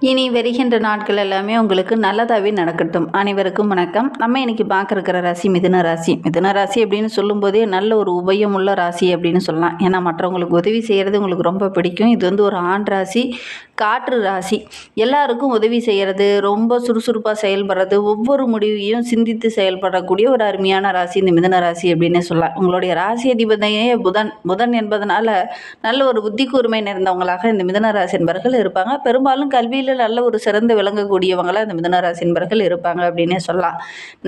இனி வருகின்ற நாட்கள் எல்லாமே உங்களுக்கு நல்லதாகவே நடக்கட்டும். அனைவருக்கும் வணக்கம். நம்ம இன்னைக்கு பார்க்குற ராசி மிதுன ராசி. மிதுன ராசி அப்படின்னு சொல்லும்போதே நல்ல ஒரு உபயமுள்ள ராசி அப்படின்னு சொல்லலாம். ஏன்னா மற்றவங்களுக்கு உதவி செய்கிறது உங்களுக்கு ரொம்ப பிடிக்கும். இது வந்து ஒரு ஆண் ராசி, காற்று ராசி. எல்லாருக்கும் உதவி செய்கிறது, ரொம்ப சுறுசுறுப்பாக செயல்படுறது, ஒவ்வொரு முடிவையும் சிந்தித்து செயல்படக்கூடிய ஒரு அருமையான ராசி இந்த மிதுன ராசி அப்படின்னு சொல்லலாம். உங்களுடைய ராசி அதிபதியே புதன் என்பதனால நல்ல ஒரு புத்தி கூர்மை நிறைந்தவங்களாக இந்த மிதுன ராசி என்பவர்கள் இருப்பாங்க. பெரும்பாலும் கல்வியில் நல்ல ஒரு சிறந்து விளங்கக்கூடியவங்களாக இந்த மிதுன ராசி என்பவர்கள் இருப்பாங்க அப்படின்னே சொல்லலாம்.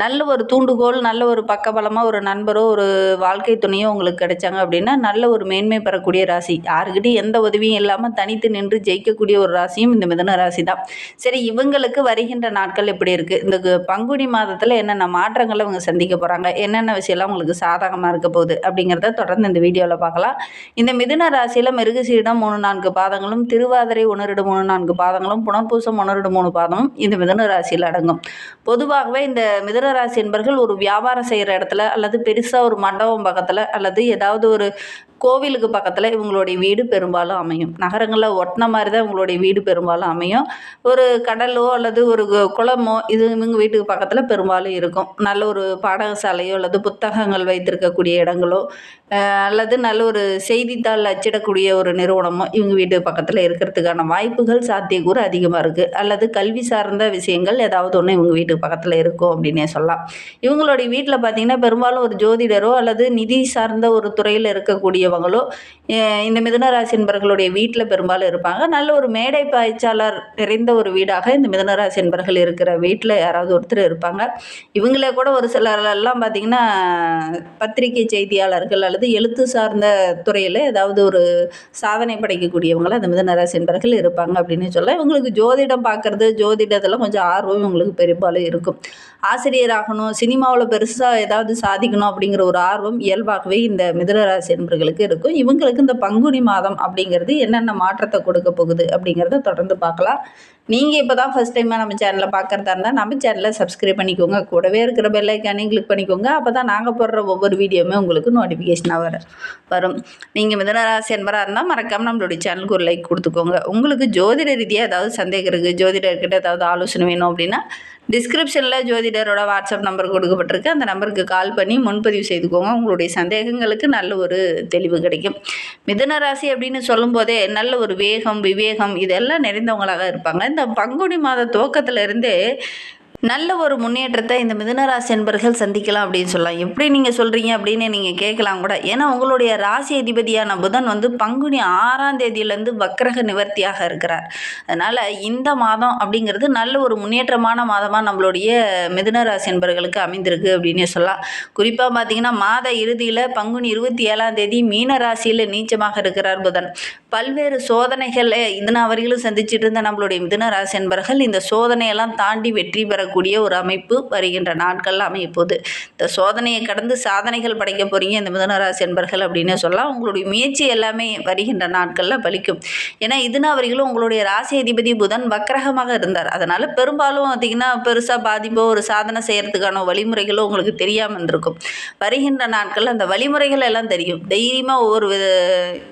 நல்ல ஒரு தூண்டுகோல், நல்ல ஒரு பக்கபலமாக ஒரு நண்பரோ ஒரு வாழ்க்கை துணையோ உங்களுக்கு கிடைச்சாங்க அப்படின்னா நல்ல ஒரு மேன்மை பெறக்கூடிய ராசி. யாருக்கிட்டையும் எந்த உதவியும் இல்லாமல் தனித்து நின்று ஜெயிக்கக்கூடிய ஒரு ராசியும் இந்த மிதுன ராசி தான். சரி, இவங்களுக்கு வருகின்ற நாட்கள் எப்படி இருக்குது, இந்த பங்குனி மாதத்தில் என்னென்ன மாற்றங்களை இவங்க சந்திக்க போகிறாங்க, என்னென்ன விஷயம்லாம் உங்களுக்கு சாதகமாக இருக்க போகுது அப்படிங்கிறத தொடர்ந்து இந்த வீடியோவில் பார்க்கலாம். இந்த மிதுன ராசியில் மிருகசீரிடம் 3-4 பாதங்களும், திருவாதிரை 1-2-3-4 பாதங்களும், புனர்பூசம் 1-2-3 பாதமும் இந்த மிதுன ராசியில் அடங்கும். பொதுவாகவே இந்த மிதுன ராசி என்பர்கள் ஒரு வியாபாரம் செய்கிற இடத்துல அல்லது பெருசாக ஒரு மண்டபம் பக்கத்தில் அல்லது ஏதாவது ஒரு கோவிலுக்கு பக்கத்தில் இவங்களுடைய வீடு பெரும்பாலும் அமையும். நகரங்களில் ஒட்டின மாதிரி தான் இவங்களுடைய வீடு பெரும்பாலும் அமையும். ஒரு கடலோ அல்லது ஒரு குளமோ இது இவங்க வீட்டுக்கு பக்கத்தில் பெரும்பாலும் இருக்கும். நல்ல ஒரு பாடசாலையோ அல்லது புத்தகங்கள் வைத்திருக்கக்கூடிய இடங்களோ அல்லது நல்ல ஒரு செய்தித்தாள் அச்சிடக்கூடிய ஒரு நிறுவனமோ இவங்க வீட்டு பக்கத்தில் இருக்கிறதுக்கான வாய்ப்புகள் சாத்தியக்கூறு அதிகமாக இருக்குது. அல்லது கல்வி சார்ந்த விஷயங்கள் ஏதாவது ஒன்று இவங்க வீட்டுக்கு பக்கத்தில் இருக்கும் அப்படின்னே சொல்லலாம். இவங்களுடைய வீட்டில் பார்த்திங்கன்னா பெரும்பாலும் ஒரு ஜோதிடரோ அல்லது நிதி சார்ந்த ஒரு துறையில் இருக்கக்கூடியவங்களோ இந்த மிதுன ராசி என்பவர்களுடைய வீட்டில் பெரும்பாலும் இருப்பாங்க. நல்ல ஒரு மேடை பாய்ச்சாளர் நிறைந்த ஒரு வீடாக இந்த மிதுன ராசி என்பவர்கள் இருக்கிற வீட்டில் யாராவது ஒருத்தர் இருப்பாங்க. இவங்களே கூட ஒரு சிலரெல்லாம் பார்த்திங்கன்னா பத்திரிகை செய்தியாளர்கள் அல்லது எழுத்து சார்ந்த துறையில் ஏதாவது ஒரு சாதனை படைக்கக்கூடியவங்களாம் அந்த மிதுன ராசி என்பவர்கள் இருப்பாங்க அப்படின்னு சொல்ல. இவங்களுக்கு ஜோதிடம் பார்க்குறது, ஜோதிடத்தில் கொஞ்சம் ஆர்வம் இவங்களுக்கு பெரும்பாலும் இருக்கும். ஆசிரியராகணும், சினிமாவில் பெருசாக ஏதாவது சாதிக்கணும் அப்படிங்கிற ஒரு ஆர்வம் இயல்பாகவே இந்த மிதுன ராசி என்பவர்களுக்கு இருக்கும். இவங்களுக்கு இந்த பங்குனி மாதம் அப்படிங்கிறது என்னென்ன மாற்றத்தை கொடுக்க போகுது அப்படிங்கிறத தொடர்ந்து பார்க்கலாம். நீங்கள் இப்போ தான் ஃபஸ்ட் டைமாக நம்ம சேனலில் பார்க்குறதா இருந்தால் நம்ம சேனலை சப்ஸ்கிரைப் பண்ணிக்கோங்க. கூடவே இருக்கிற பெல் ஐக்கானையும் கிளிக் பண்ணிக்கோங்க. அப்போ தான் நாங்கள் போடுற ஒவ்வொரு வீடியோவுமே உங்களுக்கு நோட்டிஃபிகேஷனாக வரும். நீங்கள் மிதுன ராசி என்பவராக இருந்தால் மறக்காமல் நம்மளுடைய சேனலுக்கு ஒரு லைக் கொடுத்துக்கோங்க. உங்களுக்கு ஜோதிட ரீதியாக ஏதாவது சந்தேகம் இருக்குது, ஜோதிடர்கிட்ட ஏதாவது ஆலோசனை வேணும் அப்படின்னா டிஸ்கிரிப்ஷனில் ஜோதிடரோட வாட்ஸ்அப் நம்பர் கொடுக்கப்பட்டிருக்கு. அந்த நம்பருக்கு கால் பண்ணி முன்பதிவு செய்துக்கோங்க. உங்களுடைய சந்தேகங்களுக்கு நல்ல ஒரு தெளிவு கிடைக்கும். மிதுன ராசி அப்படின்னு சொல்லும்போதே நல்ல ஒரு வேகம், விவேகம் இதெல்லாம் நிறைந்தவங்களாக இருப்பாங்க. இந்த பங்குனி மாத துவக்கத்தில் இருந்தே நல்ல ஒரு முன்னேற்றத்தை இந்த மிதுன ராசி என்பர்கள் சந்திக்கலாம் அப்படின்னு சொல்லலாம். எப்படி நீங்கள் சொல்கிறீங்க அப்படின்னு நீங்கள் கேட்கலாம் கூட. ஏன்னா உங்களுடைய ராசி அதிபதியான புதன் வந்து பங்குனி 6ஆம் தேதியிலேருந்து வக்ரக நிவர்த்தியாக இருக்கிறார். அதனால் இந்த மாதம் அப்படிங்கிறது நல்ல ஒரு முன்னேற்றமான மாதமாக நம்மளுடைய மிதுன ராசி என்பர்களுக்கு அமைந்திருக்கு அப்படின்னு சொல்லலாம். குறிப்பாக பார்த்திங்கன்னா மாத இறுதியில் பங்குனி 27ஆம் தேதி மீன ராசியில் நீச்சமாக இருக்கிறார் புதன். பல்வேறு சோதனைகளை இதனால் வரையிலும் சந்திச்சுட்டு இருந்த நம்மளுடைய மிதுன ராசி என்பர்கள் இந்த சோதனையெல்லாம் தாண்டி வெற்றி பெறக்கூடிய ஒரு அமைப்பு வருகின்ற நாட்களில் அமையப்போகுது. இந்த சோதனையை கடந்து சாதனைகள் படைக்க போகிறீங்க இந்த மிதுன ராசி என்பர்கள் அப்படின்னு சொல்லலாம். உங்களுடைய முயற்சி எல்லாமே வருகின்ற நாட்களில் பலிக்கும். ஏன்னா இதனால் வரையிலும் உங்களுடைய ராசி அதிபதி புதன் வக்ரகமாக இருந்தார். அதனால் பெரும்பாலும் பார்த்திங்கன்னா பெருசாக பாதிப்போ ஒரு சாதனை செய்கிறதுக்கான வழிமுறைகளோ உங்களுக்கு தெரியாமல் இருந்திருக்கும். வருகின்ற நாட்களில் அந்த வழிமுறைகள் எல்லாம் தெரியும். தைரியமாக ஒவ்வொரு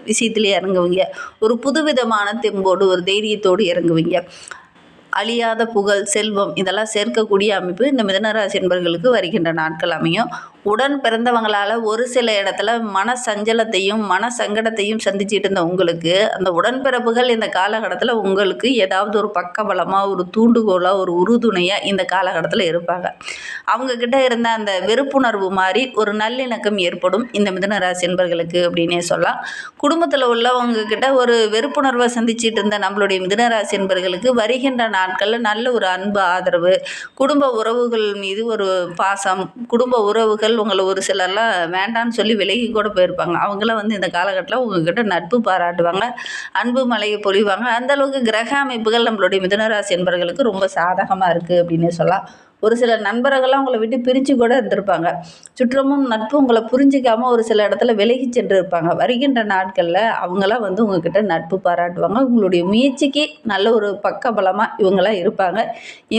விஷயத்துலேயே இறங்குவீங்க. ஒரு புதுவிதமான தெம்போடு ஒரு தைரியத்தோடு இறங்குவீங்க. அழியாத புகழ், செல்வம் இதெல்லாம் சேர்க்கக்கூடிய அமைப்பு இந்த மிதுன ராசி என்பவர்களுக்கு வருகின்ற நாட்கள் அமையும். உடன் பிறந்தவங்களால் ஒரு சில இடத்துல மன சஞ்சலத்தையும் மன சங்கடத்தையும் சந்திச்சுட்டு இருந்த உங்களுக்கு அந்த உடன்பிறப்புகள் இந்த காலகட்டத்தில் உங்களுக்கு ஏதாவது ஒரு பக்கபலமாக ஒரு தூண்டுகோலாக ஒரு உறுதுணையாக இந்த காலகட்டத்தில் இருப்பாங்க. அவங்கக்கிட்ட இருந்த அந்த வெறுப்புணர்வு மாதிரி ஒரு நல்லிணக்கம் ஏற்படும் இந்த மிதுன ராசி என்பவர்களுக்கு அப்படின்னே சொல்லலாம். குடும்பத்தில் உள்ளவங்கக்கிட்ட ஒரு வெறுப்புணர்வை சந்திச்சுட்டு இருந்த நம்மளுடைய மிதுன ராசி என்பவர்களுக்கு வருகின்ற நாட்களில் நல்ல ஒரு அன்பு, ஆதரவு, குடும்ப உறவுகள் மீது ஒரு பாசம், குடும்ப உறவுகள் உங்களை ஒரு சிலர்லாம் வேண்டான்னு சொல்லி விலகி கூட போயிருப்பாங்க. அவங்களாம் வந்து இந்த காலகட்டத்தில் உங்ககிட்ட நட்பு பாராட்டுவாங்க, அன்பு மலையை பொழிவாங்க. அந்தளவுக்கு கிரக அமைப்புகள் நம்மளுடைய மிதுன ராசி என்பவர்களுக்கு ரொம்ப சாதகமாக இருக்குது அப்படின்னு சொல்லலாம். ஒரு சில நண்பர்கள்லாம் உங்களை விட்டு பிரிஞ்சு கூட இருந்திருப்பாங்க. சுற்றமும் நட்பும் உங்களை புரிஞ்சிக்காம ஒரு சில இடத்துல விலகி சென்று இருப்பாங்க. வருகின்ற நாட்களில் அவங்களாம் வந்து உங்ககிட்ட நட்பு பாராட்டுவாங்க. உங்களுடைய முயற்சிக்கு நல்ல ஒரு பக்கபலமாக இவங்களாம் இருப்பாங்க.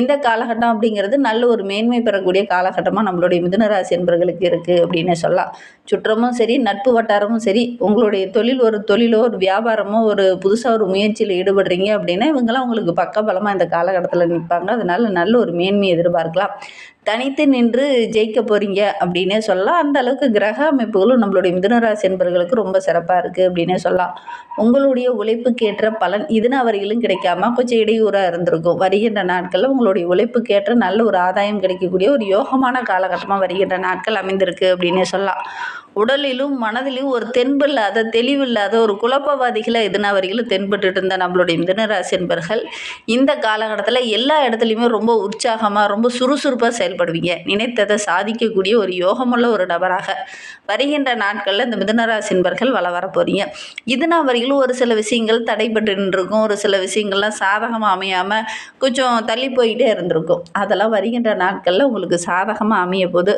இந்த காலகட்டம் அப்படிங்கிறது நல்ல ஒரு மேன்மை பெறக்கூடிய காலகட்டமாக நம்மளுடைய மிதுன ராசி என்பவர்களுக்கு இருக்குது அப்படின்னு சொல்லலாம். சுற்றமும் சரி, நட்பு வட்டாரமும் சரி, உங்களுடைய ஒரு தொழிலோ, ஒரு வியாபாரமோ, ஒரு புதுசாக ஒரு முயற்சியில் ஈடுபடுறீங்க அப்படின்னா இவங்கெல்லாம் உங்களுக்கு பக்கபலமாக இந்த காலகட்டத்தில் நிற்பாங்க. அதனால நல்ல ஒரு மேன்மையை எதிர்பார்க்கலாம். தனித்து நின்று ஜெயிக்க போறீங்க அப்படின்னே சொல்லலாம். அந்த அளவுக்கு கிரக அமைப்புகளும் நம்மளுடைய மிதுன ராசி என்பவர்களுக்கு ரொம்ப சிறப்பாக இருக்குது அப்படின்னே சொல்லலாம். உங்களுடைய உழைப்புக்கேற்ற பலன் இதுநாள் வரையிலும் கிடைக்காம கொஞ்சம் இடையூறாக இருந்திருக்கும். வருகின்ற நாட்களில் உங்களுடைய உழைப்புக்கேற்ற நல்ல ஒரு ஆதாயம் கிடைக்கக்கூடிய ஒரு யோகமான காலகட்டமாக வருகின்ற நாட்கள் அமைந்திருக்கு அப்படின்னே சொல்லலாம். உடலிலும் மனதிலும் ஒரு தெம்பில்லாத, தெளிவில்லாத ஒரு குழப்பவாதிகளை இதுநாள் வரையிலும் தென்பட்டுட்டு இருந்த நம்மளுடைய மிதுன ராசி என்பர்கள் இந்த காலகட்டத்தில் எல்லா இடத்துலையுமே ரொம்ப உற்சாகமாக, ரொம்ப சுறுசுறுப்பாக செயல்படுவீங்க. நினைத்ததை சாதிக்கக்கூடிய ஒரு யோகமுள்ள ஒரு நபராக வருகின்ற நாட்களில் இந்த மிதுன ராசி என்பர்கள் வர போகிறீங்க. இதுநாள் வரையிலும் ஒரு சில விஷயங்கள் தடைபட்டு நின்றுருக்கும். ஒரு சில விஷயங்கள்லாம் சாதகமாக அமையாமல் கொஞ்சம் தள்ளி போயிட்டே இருந்திருக்கும். அதெல்லாம் வருகின்ற நாட்களில் உங்களுக்கு சாதகமாக அமைய போது.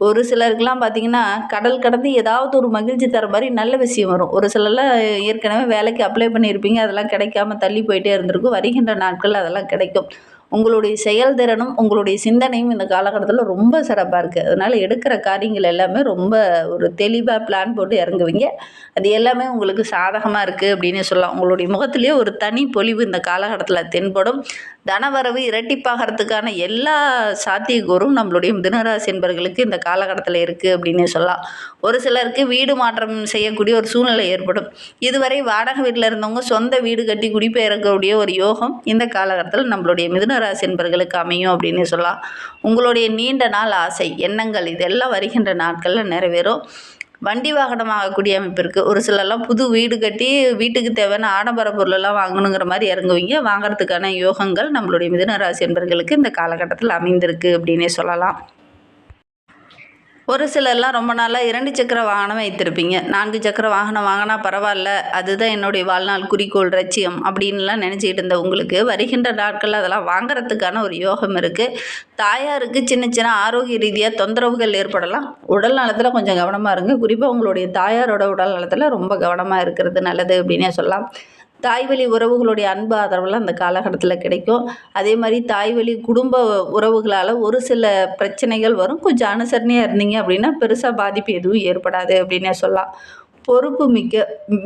ஒரு சிலருக்குலாம் பார்த்தீங்கன்னா, கடல் கடந்து ஏதாவது ஒரு மகிழ்ச்சி தர மாரி நல்ல விஷயம் வரும். ஒரு சிலர்லாம் ஏற்கனவே வேலைக்கு அப்ளை பண்ணியிருப்பீங்க. அதெல்லாம் கிடைக்காம தள்ளி போயிட்டே இருந்திருக்கும். வருகின்ற நாட்கள்ல அதெல்லாம் கிடைக்கும். உங்களுடைய செயல்திறனும், உங்களுடைய சிந்தனையும் இந்த காலகட்டத்தில ரொம்ப சிறப்பா இருக்கு. அதனால எடுக்கிற காரியங்கள் எல்லாமே ரொம்ப ஒரு தெளிவா பிளான் போட்டு இறங்குவீங்க. அது எல்லாமே உங்களுக்கு சாதகமா இருக்கு அப்படின்னு சொல்லலாம். உங்களுடைய முகத்திலேயே ஒரு தனி பொலிவு இந்த காலகட்டத்தில தென்படும். தனவரவு இரட்டிப்பாகறதுக்கான எல்லா சாத்தியக்கூறும் நம்மளுடைய மிதுன ராசி என்பவர்களுக்கு இந்த காலகட்டத்தில இருக்கு அப்படின்னு சொல்லலாம். ஒரு சிலருக்கு வீடு மாற்றம் செய்யக்கூடிய ஒரு சூழ்நிலை ஏற்படும். இதுவரை வாடகை வீட்ல இருந்தவங்க சொந்த வீடு கட்டி குடிபெயரக்கூடிய ஒரு யோகம் இந்த காலகட்டத்தில் நம்மளுடைய மிதுன ராசி என்பவர்களுக்கு அமையும் அப்படின்னு சொல்லலாம். உங்களுடைய நீண்ட நாள் ஆசை, எண்ணங்கள் இதெல்லாம் வருகின்ற நாட்களில் நிறைவேறும். வண்டி வாகனம் வாங்கக்கூடிய அமைப்பு இருக்குது. ஒரு சிலர்லாம் புது வீடு கட்டி வீட்டுக்கு தேவையான ஆடம்பர பொருளெல்லாம் வாங்கணுங்கிற மாதிரி இறங்குவீங்க. வாங்குறதுக்கான யோகங்கள் நம்மளுடைய மிதுன ராசி என்பவர்களுக்கு இந்த காலகட்டத்தில் அமைந்திருக்கு அப்படின்னே சொல்லலாம். ஒரு சிலர்லாம் ரொம்ப நாளாக 2 சக்கர வாகனம் வைத்திருப்பீங்க. 4 சக்கர வாகனம் வாங்கினா பரவாயில்ல, அதுதான் என்னுடைய வாழ்நாள் குறிக்கோள், லட்சியம் அப்படின்லாம் நினச்சிக்கிட்டு இருந்த உங்களுக்கு வருகின்ற நாட்களில் அதெல்லாம் வாங்குறதுக்கான ஒரு யோகம் இருக்குது. தாயாருக்கு சின்ன சின்ன ஆரோக்கிய ரீதியாக தொந்தரவுகள் ஏற்படலாம். உடல் நலத்தில் கொஞ்சம் கவனமாக இருங்க. குறிப்பாக உங்களுடைய தாயாரோட உடல் நலத்தில் ரொம்ப கவனமாக இருக்கிறது நல்லது அப்படின்னே சொல்லலாம். தாய்வழி உறவுகளுடைய அன்பு ஆதரவுலாம் அந்த காலகட்டத்தில் கிடைக்கும். அதே மாதிரி தாய்வழி குடும்ப உறவுகளால் ஒரு சில பிரச்சனைகள் வரும். கொஞ்சம் அனுசரணையாக இருந்தீங்க அப்படின்னா பெருசாக பாதிப்பு எதுவும் ஏற்படாது அப்படின்னே சொல்லலாம். பொறுப்பு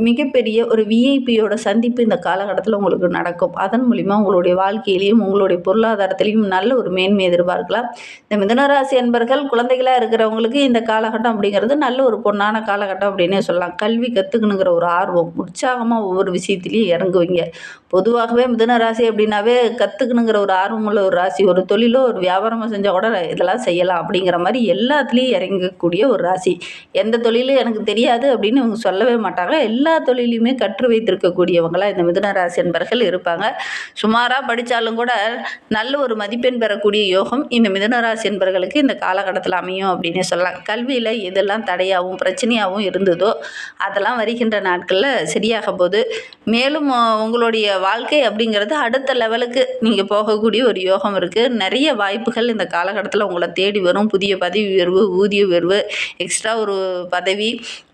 மிகப்பெரிய ஒரு விஐபியோட சந்திப்பு இந்த காலகட்டத்தில் உங்களுக்கு நடக்கும். அதன் மூலிமா உங்களுடைய வாழ்க்கையிலையும் உங்களுடைய பொருளாதாரத்திலையும் நல்ல ஒரு மேன்மை எதிர்பார்க்கலாம். இந்த மிதுனராசி அன்பர்கள் குழந்தைகளாக இருக்கிறவங்களுக்கு இந்த காலகட்டம் அப்படிங்கிறது நல்ல ஒரு பொன்னான காலகட்டம் அப்படின்னே சொல்லலாம். கல்வி கற்றுக்கணுங்கிற ஒரு ஆர்வம், உற்சாகமாக ஒவ்வொரு விஷயத்துலையும் இறங்குவீங்க. பொதுவாகவே மிதுனராசி அப்படின்னாவே கற்றுக்கணுங்கிற ஒரு ஆர்வமுள்ள ஒரு ராசி. ஒரு தொழிலோ ஒரு வியாபாரமோ செஞ்சால் கூட இதெல்லாம் செய்யலாம் அப்படிங்கிற மாதிரி எல்லாத்துலேயும் இறங்கக்கூடிய ஒரு ராசி. எந்த தொழிலும் எனக்கு தெரியாது அப்படின்னு இவங்க சொல்லவே மாட்டாங்க. எல்லா தொழிலையுமே கற்று வைத்திருக்கக்கூடியவங்களாக இந்த மிதுன ராசி என்பர்கள் இருப்பாங்க. சுமாராக படித்தாலும் கூட நல்ல ஒரு மதிப்பெண் பெறக்கூடிய யோகம் இந்த மிதுன ராசி என்பர்களுக்கு இந்த காலகட்டத்தில் அமையும் அப்படின்னு சொல்லலாம். கல்வியில் எதெல்லாம் தடையாகவும் பிரச்சனையாகவும் இருந்ததோ அதெல்லாம் வருகின்ற நாட்களில் சரியாக போது. மேலும் உங்களுடைய வாழ்க்கை அப்படிங்கிறது அடுத்த லெவலுக்கு நீங்கள் போகக்கூடிய ஒரு யோகம் இருக்குது. நிறைய வாய்ப்புகள் இந்த காலகட்டத்தில் உங்களை தேடி வரும். புதிய பதவி உயர்வு, ஊதிய உயர்வு, எக்ஸ்ட்ரா ஒரு பதவி,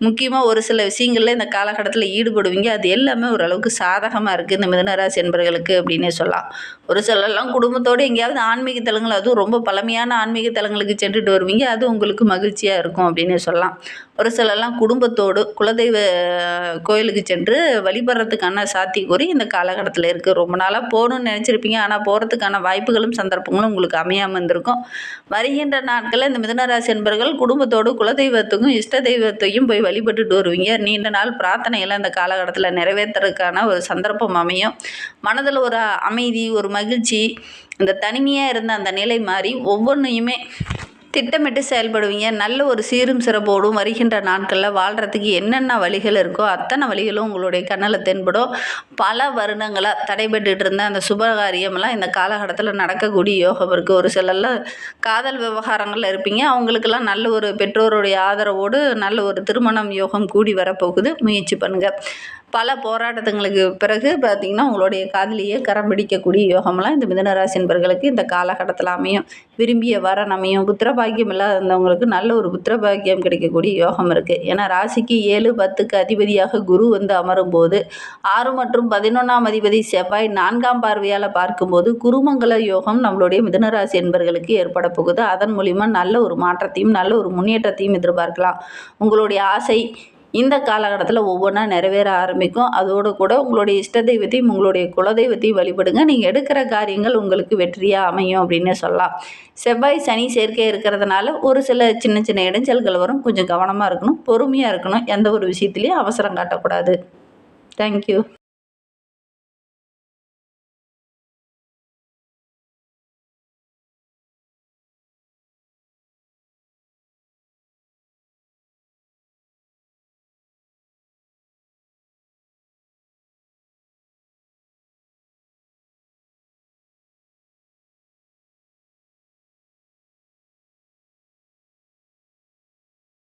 முக்கியமாக ஒரு சில விஷயங்களில் இந்த காலகட்டத்தில் ஈடுபடுவீங்க. அது எல்லாமே ஓரளவுக்கு சாதகமாக இருக்குது இந்த மிதுனராசி என்பர்களுக்கு அப்படின்னே சொல்லலாம். ஒரு சிலர்லாம் குடும்பத்தோடு எங்கேயாவது ஆன்மீக தலங்கள், அதுவும் ரொம்ப பழமையான ஆன்மீக தலங்களுக்கு சென்றுட்டு வருவீங்க. அது உங்களுக்கு மகிழ்ச்சியாக இருக்கும் அப்படின்னே சொல்லலாம். ஒரு சிலர்லாம் குடும்பத்தோடு குலதெய்வ கோயிலுக்கு சென்று வழிபடுறதுக்கான சாத்தியக்கூறு இந்த காலகட்டத்தில் இருக்குது. ரொம்ப நாளாக போகணுன்னு நினச்சிருப்பீங்க. ஆனால் போகிறதுக்கான வாய்ப்புகளும் சந்தர்ப்பங்களும் உங்களுக்கு அமையாமல் இருந்திருக்கும். வருகின்ற நாட்களில் இந்த மிதுனராசி என்பர்கள் குடும்பத்தோடு குலதெய்வத்துக்கும் இஷ்ட தெய்வத்தையும் போய் வழிபட்டுட்டு வருவீங்க. நீண்ட நாள் பிரார்த்தனைகளை இந்த காலகட்டத்தில் நிறைவேற்றுறதுக்கான ஒரு சந்தர்ப்பம் அமையும். மனதில் ஒரு அமைதி, ஒரு மகிழ்ச்சி, இந்த தனிமையாக இருந்த அந்த நிலை மாறி ஒவ்வொன்றையுமே திட்டமிட்டு செயல்படுவீங்க. நல்ல ஒரு சீரும் சிறப்போடும் வருகின்ற நாட்களில் வாழ்கிறதுக்கு என்னென்ன வழிகள் இருக்கோ அத்தனை வழிகளும் உங்களுடைய கண்ணில் தென்படும். பல வருடங்களாக தடைபட்டுட்டு இருந்த அந்த சுபகாரியமெல்லாம் இந்த காலகட்டத்தில் நடக்கக்கூடிய யோகம் இருக்குது. ஒரு சிலர்லாம் காதல் விவகாரங்களில் இருப்பீங்க. அவங்களுக்கெல்லாம் நல்ல ஒரு பெற்றோருடைய ஆதரவோடு நல்ல ஒரு திருமணம் யோகம் கூடி வரப்போகுது. முயற்சி பண்ணுங்கள். பல போராட்டங்களுக்கு பிறகு பார்த்திங்கன்னா உங்களுடைய காதலியே கரம் பிடிக்கக்கூடிய யோகம்லாம் இந்த மிதுனராசி என்பர்களுக்கு இந்த காலகட்டத்தில் அமையும். விரும்பிய வரன் அமையும். புத்திரபாக்கியம் இல்லாதவங்களுக்கு நல்ல ஒரு புத்திரபாக்கியம் கிடைக்கக்கூடிய யோகம் இருக்குது. ஏன்னா ராசிக்கு 7, 10க்கு அதிபதியாக குரு வந்து அமரும் போது 6 மற்றும் 11ஆம் அதிபதி செவ்வாய் 4ஆம் பார்வையால் பார்க்கும்போது குருமங்கல யோகம் நம்மளுடைய மிதுனராசி என்பர்களுக்கு ஏற்பட போகுது. அதன் மூலிமா நல்ல ஒரு மாற்றத்தையும் நல்ல ஒரு முன்னேற்றத்தையும் எதிர்பார்க்கலாம். உங்களுடைய ஆசை இந்த காலகட்டத்தில் ஒவ்வொன்றா நிறைவேற ஆரம்பிக்கும். அதோடு கூட உங்களுடைய இஷ்ட தெய்வத்தையும் உங்களுடைய குலதெய்வத்தையும் வழிபடுங்க. நீங்கள் எடுக்கிற காரியங்கள் உங்களுக்கு வெற்றியாக அமையும் அப்படின்னு சொல்லலாம். செவ்வாய் சனி சேர்க்கை இருக்கிறதுனால ஒரு சில சின்ன சின்ன இடைஞ்சல்கள் வரும். கொஞ்சம் கவனமாக இருக்கணும், பொறுமையாக இருக்கணும். எந்த ஒரு விஷயத்துலையும் அவசரம் காட்டக்கூடாது. தேங்க்யூ.